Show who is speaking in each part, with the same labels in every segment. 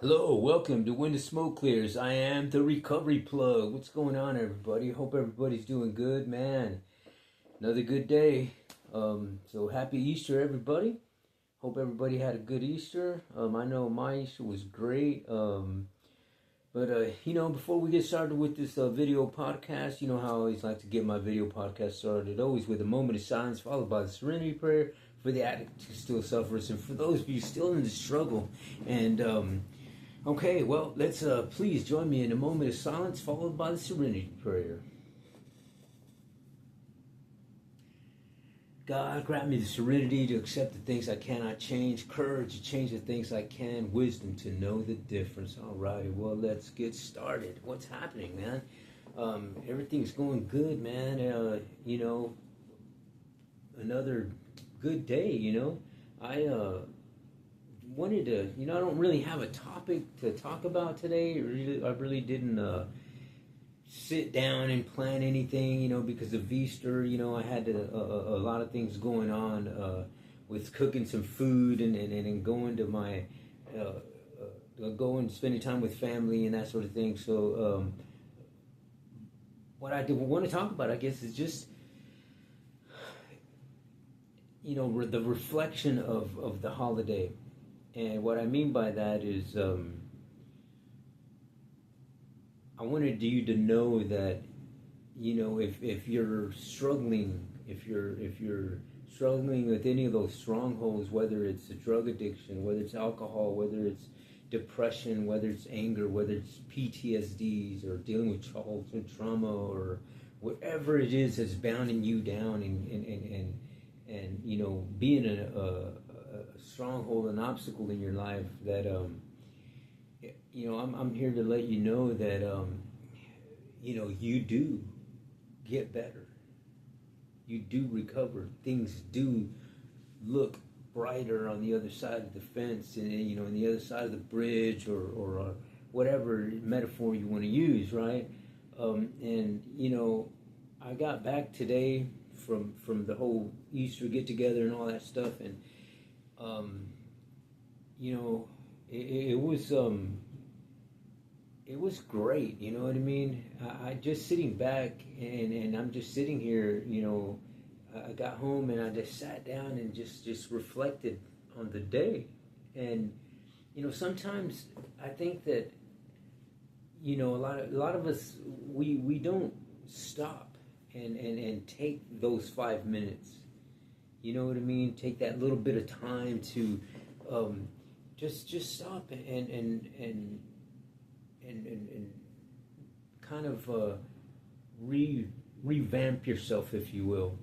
Speaker 1: Hello, welcome to When the Smoke Clears. I am the Recovery Plug. What's going on, everybody? Hope everybody's doing good, man. Another good day. So happy Easter, everybody. Hope everybody had a good Easter. I know my Easter was great. But before we get started with this video podcast, you know how I always like to get my video podcast started, always with a moment of silence followed by the serenity prayer for the addict who still suffers and for those of you still in the struggle. Okay, well, let's please join me in a moment of silence followed by the serenity prayer. God, grant me the serenity to accept the things I cannot change, courage to change the things I can, wisdom to know the difference. Alrighty, well, let's get started. What's happening, man? Everything's going good, man. Another good day, I wanted to, I don't really have a topic to talk about today. I really didn't sit down and plan anything, because of Easter. I had a lot of things going on with cooking some food and going to my, going spending time with family and that sort of thing. So what I want to talk about, I guess, is just, the reflection of the holiday. And what I mean by that is, I wanted you to know that, if you're struggling, if you're struggling with any of those strongholds, whether it's a drug addiction, whether it's alcohol, whether it's depression, whether it's anger, whether it's PTSDs or dealing with childhood trauma or whatever it is that's bounding you down and being a stronghold, an obstacle in your life, that I'm here to let you know that you do get better, you do recover, things do look brighter on the other side of the fence, and on the other side of the bridge, or whatever metaphor you want to use, right? And I got back today from the whole Easter get together and all that stuff, and it was it was great. You know what I mean? I just sitting back, and I'm just sitting here. I got home and I just sat down and just reflected on the day. And sometimes I think that a lot of us, we don't stop and take those 5 minutes. You know what I mean? Take that little bit of time to just stop and kind of revamp yourself, if you will,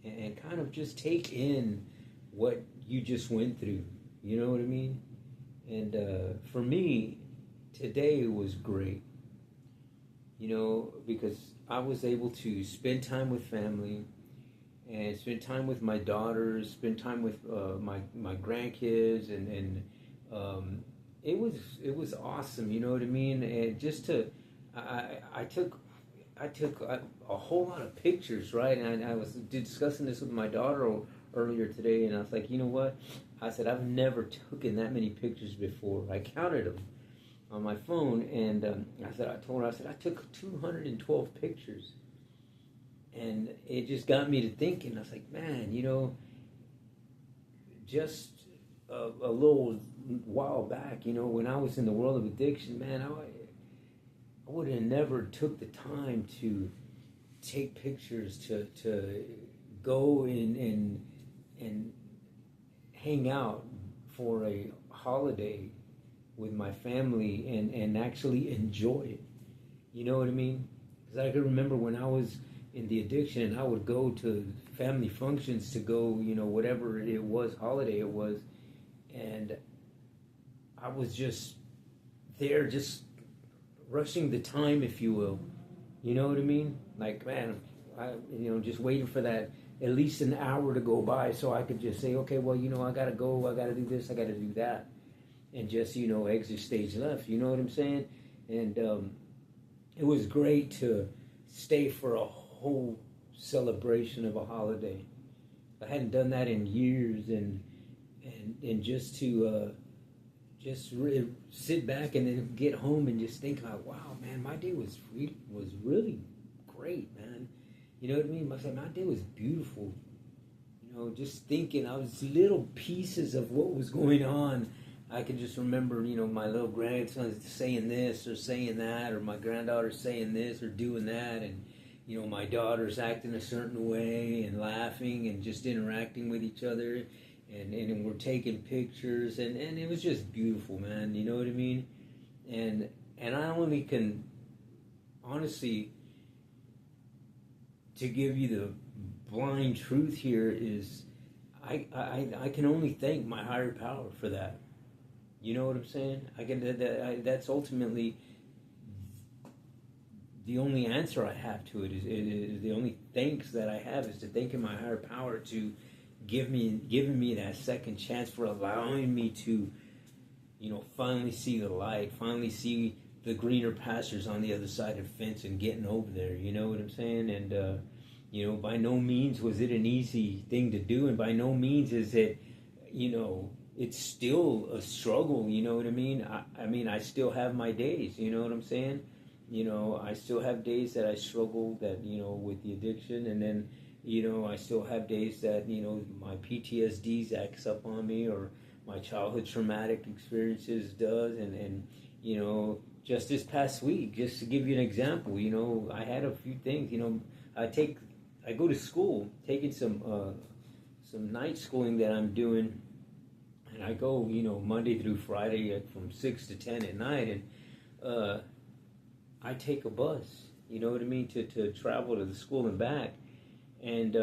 Speaker 1: and kind of just take in what you just went through. You know what I mean? And for me, today was great. Because I was able to spend time with family and spend time with my daughters, spend time with my grandkids, and it was awesome. You know what I mean? And just to, I took a whole lot of pictures, right? And I was discussing this with my daughter earlier today, and I was like, you know what? I said, I've never taken that many pictures before. I counted them on my phone, and I told her, I said, I took 212 pictures. And it just got me to thinking. I was like, man, just a little while back, when I was in the world of addiction, man, I would have never took the time to take pictures, to go and hang out for a holiday with my family and actually enjoy it. You know what I mean? Because I can remember when I was in the addiction, I would go to family functions to go, whatever it was, holiday it was, and I was just there, just rushing the time, if you will. You know what I mean? Like, man, just waiting for that at least an hour to go by so I could just say, okay, well, I gotta go, I gotta do this, I gotta do that, and just exit stage left. You know what I'm saying? And it was great to stay for a whole celebration of a holiday. I hadn't done that in years, and just to sit back and then get home and just think like, wow, man, my day was really great, man. You know what I mean? My day was beautiful. You know, just thinking, I was little pieces of what was going on. I could just remember, you know, my little grandson saying this or saying that, or my granddaughter saying this or doing that, and you know, my daughter's acting a certain way and laughing and just interacting with each other. And we're taking pictures, and it was just beautiful, man. You know what I mean? And I only can, honestly, to give you the blind truth here is, I can only thank my higher power for that. You know what I'm saying? That's ultimately the only answer I have to it. Is the only thanks that I have is to thanking my higher power to giving me that second chance, for allowing me to, you know, finally see the light, finally see the greener pastures on the other side of the fence and getting over there. You know what I'm saying? And you know, by no means was it an easy thing to do, and by no means is it, you know, it's still a struggle. You know what I mean? I mean, I still have my days. You know what I'm saying? You know, I still have days that I struggle, that, you know, with the addiction, and then, you know, I still have days that, you know, my PTSD acts up on me, or my childhood traumatic experiences does. And you know, just this past week, just to give you an example, you know, I had a few things. You know, I go to school, taking some night schooling that I'm doing, and I go, you know, Monday through Friday from 6 to 10 at night, and I take a bus, you know what I mean, to travel to the school and back. And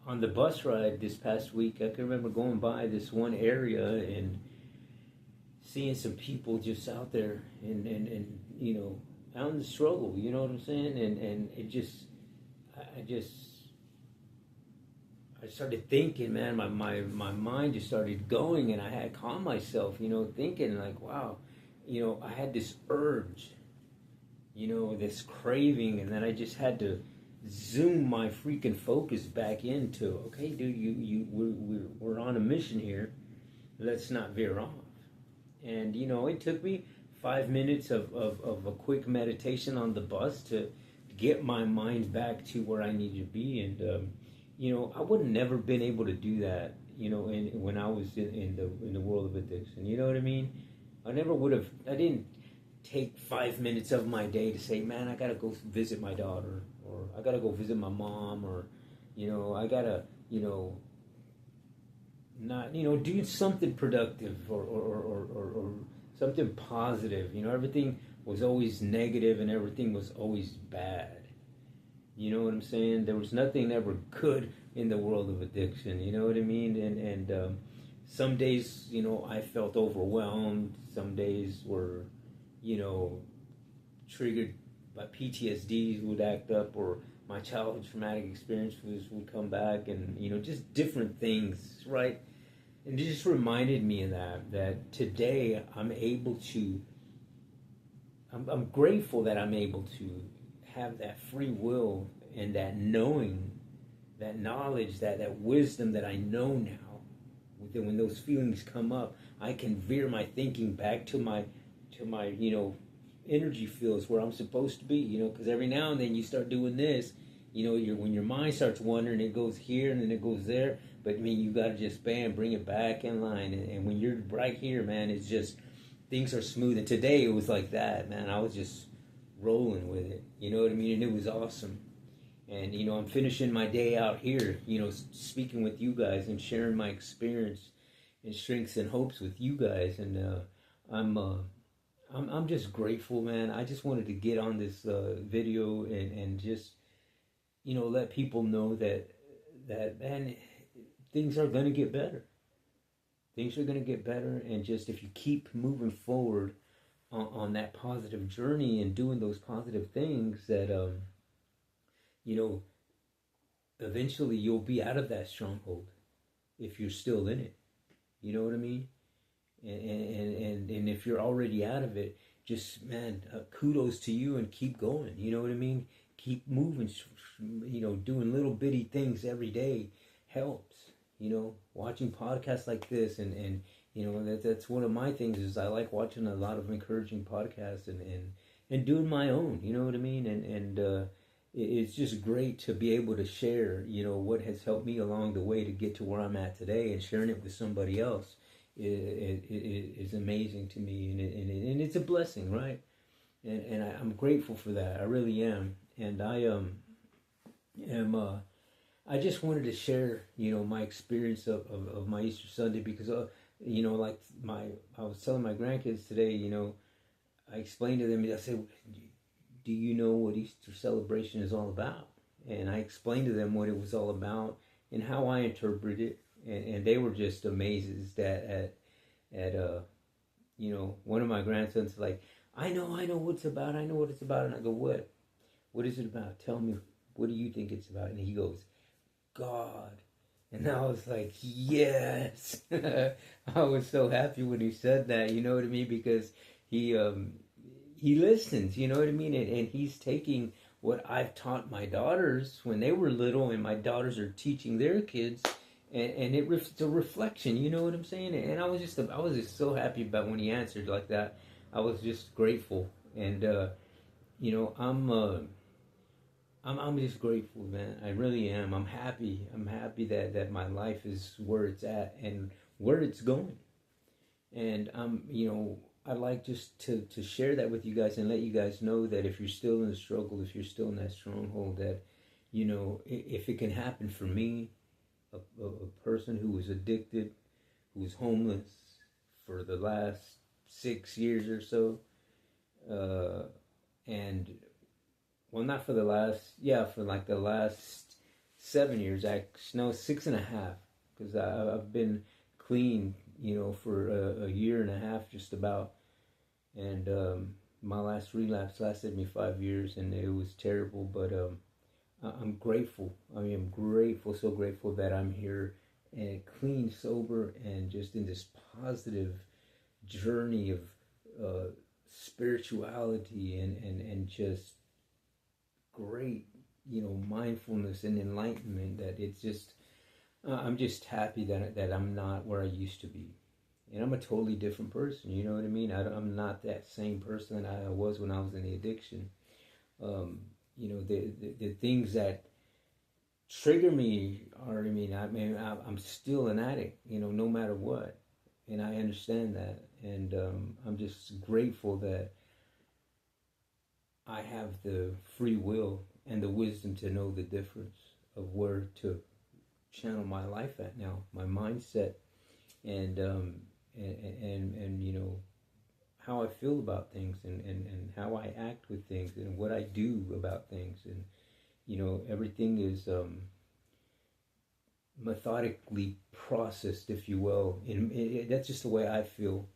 Speaker 1: on the bus ride this past week, I can remember going by this one area and seeing some people just out there, and you know, out in the struggle, you know what I'm saying? And it just, I started thinking, man, my mind just started going, and I had to calm myself, you know, thinking like, wow, you know, I had this urge, you know, this craving, and then I just had to zoom my freaking focus back into, okay, dude, we're on a mission here. Let's not veer off. And you know, it took me 5 minutes of a quick meditation on the bus to get my mind back to where I needed to be. And you know, I would have never been able to do that, you know, when I was in the world of addiction. You know what I mean? I never would have. I didn't take 5 minutes of my day to say, man, I gotta go visit my daughter, or I gotta go visit my mom, or, you know, I gotta, you know, not, you know, do something productive, or something positive. You know, everything was always negative and everything was always bad. You know what I'm saying? There was nothing ever good in the world of addiction. You know what I mean? And some days, you know, I felt overwhelmed. Some days were, you know, triggered by PTSD would act up, or my childhood traumatic experiences would come back, and, you know, just different things, right? And it just reminded me of that today I'm able to, I'm grateful that I'm able to have that free will and that knowing, that knowledge, that wisdom that I know now. When those feelings come up, I can veer my thinking back to my you know, energy fields where I'm supposed to be. You know, because every now and then you start doing this. You know, when your mind starts wandering, it goes here and then it goes there. But I mean, you got to just bring it back in line. And when you're right here, man, it's just, things are smooth. And today it was like that, man. I was just rolling with it. You know what I mean? And it was awesome. And, you know, I'm finishing my day out here, you know, speaking with you guys and sharing my experience and strengths and hopes with you guys. And I'm just grateful, man. I just wanted to get on this video and just, you know, let people know that man, things are going to get better. Things are going to get better. And just, if you keep moving forward on that positive journey and doing those positive things, that you know, eventually you'll be out of that stronghold if you're still in it. You know what I mean? And if you're already out of it, just, man, kudos to you, and keep going. You know what I mean? Keep moving. You know, doing little bitty things every day helps. You know, watching podcasts like this, and You know, that's one of my things is I like watching a lot of encouraging podcasts and doing my own. You know what I mean? It's just great to be able to share, you know, what has helped me along the way to get to where I'm at today, and sharing it with somebody else is amazing to me, and it's a blessing, right? I'm grateful for that. I really am, and am I just wanted to share, you know, my experience of my Easter Sunday because, you know, like I was telling my grandkids today, you know, I explained to them, I said, do you know what Easter celebration is all about? And I explained to them what it was all about and how I interpret it, and they were just amazed at you know, one of my grandsons like, I know what it's about, I know what it's about, and I go, what is it about? Tell me, what do you think it's about? And he goes, God. And I was like, yes. I was so happy when he said that, you know what I mean? Because he listens, you know what I mean? And he's taking what I've taught my daughters when they were little, and my daughters are teaching their kids, and it's a reflection, you know what I'm saying? And I was just so happy about when he answered like that. I was just grateful, and you know, I'm just grateful, man. I really am. I'm happy. I'm happy that my life is where it's at and where it's going. And you know, I like just to share that with you guys and let you guys know that if you're still in the struggle, if you're still in that stronghold, that, you know, if it can happen for me, a person who was addicted, who was homeless for the last 6 years or so, and well, not for the last, yeah, for like the last 7 years, no, 6.5, because I've been clean, you know, for a year and a half, just about, and my last relapse lasted me 5 years, and it was terrible, but I'm grateful. I mean, I'm grateful, so grateful that I'm here and clean, sober, and just in this positive journey of spirituality and just great, you know, mindfulness and enlightenment, that it's just, I'm just happy that I'm not where I used to be. And I'm a totally different person, you know what I mean? I'm not that same person that I was when I was in the addiction. You know, the things that trigger me are, I'm still an addict, you know, no matter what. And I understand that. And I'm just grateful that I have the free will and the wisdom to know the difference of where to channel my life at now, my mindset, and you know, how I feel about things, and how I act with things, and what I do about things, and you know, everything is methodically processed, if you will. And that's just the way I feel,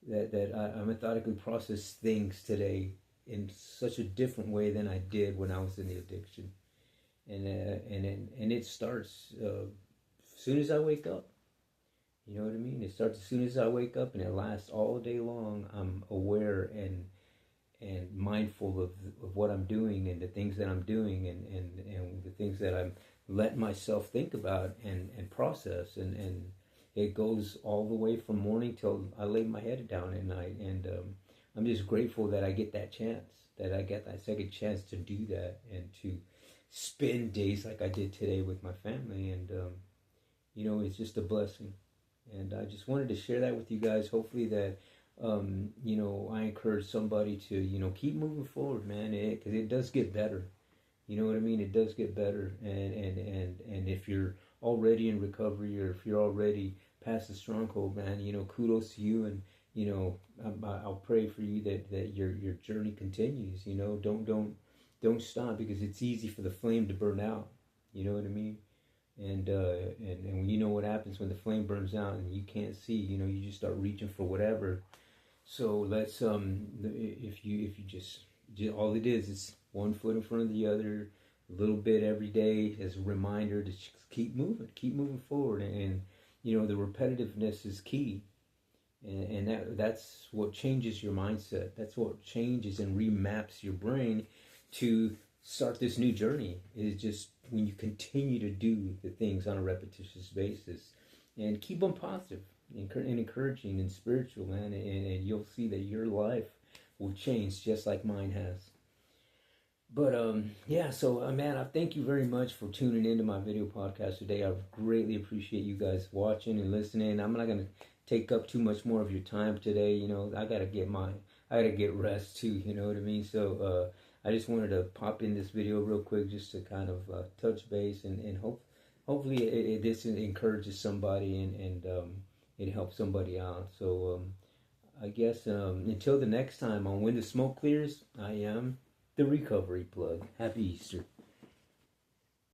Speaker 1: that I methodically process things today in such a different way than I did when I was in the addiction, and it starts as soon as I wake up. You know what I mean? It starts as soon as I wake up, and it lasts all day long. I'm aware and mindful of what I'm doing, and the things that I'm doing, and the things that I'm letting myself think about and process, and it goes all the way from morning till I lay my head down at night. And I'm just grateful that I get that chance, that I get that second chance to do that, and to spend days like I did today with my family. And you know, it's just a blessing. And I just wanted to share that with you guys. Hopefully that you know, I encourage somebody to, you know, keep moving forward, man, because it does get better. You know what I mean? It does get better, and if you're already in recovery, or if you're already past the stronghold, man, you know, kudos to you, and you know, I'll pray for you that your journey continues. You know, don't stop, because it's easy for the flame to burn out. You know what I mean? And when you know what happens when the flame burns out and you can't see, you know, you just start reaching for whatever. So let's if you just all it is one foot in front of the other, a little bit every day as a reminder to just keep moving forward, and you know, the repetitiveness is key, and that's what changes your mindset. That's what changes and remaps your brain to start this new journey. Is just when you continue to do the things on a repetitious basis and keep them positive. and encouraging and spiritual, man. And you'll see that your life will change just like mine has. But yeah, so man, I thank you very much for tuning into my video podcast today. I greatly appreciate you guys watching and listening. I'm not gonna take up too much more of your time today. You know, I gotta get rest too. You know what I mean? So I just wanted to pop in this video real quick just to kind of touch base and hopefully this encourages somebody and it helps somebody out. So I guess until the next time on When the Smoke Clears, I am the Recovery Plug. Happy Easter.